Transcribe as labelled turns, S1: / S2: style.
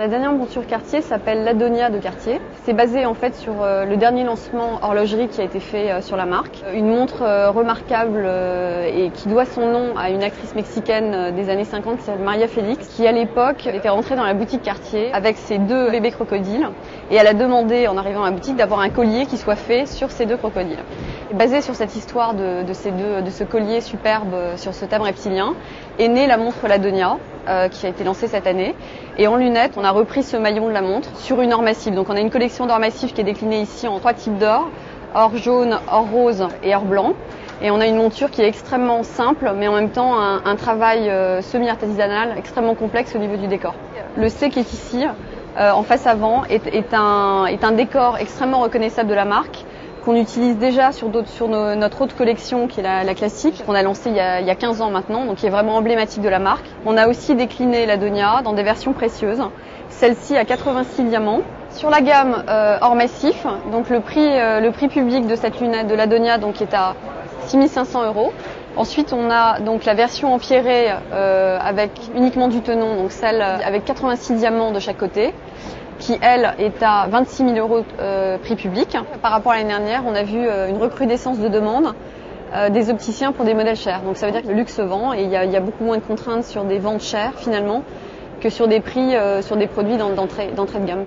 S1: La dernière monture Cartier s'appelle l'Adonia de Cartier. C'est basé en fait sur le dernier lancement horlogerie qui a été fait sur la marque. Une montre remarquable et qui doit son nom à une actrice mexicaine des années 50 qui s'appelle Maria Félix, qui à l'époque était rentrée dans la boutique Cartier avec ses 2 bébés crocodiles et elle a demandé en arrivant à la boutique d'avoir un collier qui soit fait sur ces 2 crocodiles. Et basé sur cette histoire de ce collier superbe sur ce timbre reptilien est née la montre l'Adonia qui a été lancée cette année. Et en lunettes, on a repris ce maillon de la montre sur une or massive. Donc on a une collection d'or massif qui est déclinée ici en 3 types d'or, or jaune, or rose et or blanc. Et on a une monture qui est extrêmement simple, mais en même temps un travail semi-artisanal extrêmement complexe au niveau du décor. Le C qui est ici, en face avant, est un décor extrêmement reconnaissable de la marque, qu'on utilise déjà sur notre autre collection qui est la classique, qu'on a lancée il y a 15 ans maintenant, donc qui est vraiment emblématique de la marque. On a aussi décliné l'Adonia dans des versions précieuses, celle-ci à 86 diamants. Sur la gamme or massif, donc le prix public de cette lunette de l'Adonia donc est à 6 500 €. Ensuite, on a donc la version empierrée avec uniquement du tenon, donc celle avec 86 diamants de chaque côté, qui elle est à 26 000 € prix public. Par rapport à l'année dernière, on a vu une recrudescence de demande des opticiens pour des modèles chers. Donc ça veut dire que le luxe se vend et il y a beaucoup moins de contraintes sur des ventes chères finalement que sur des prix sur des produits d'entrée de gamme.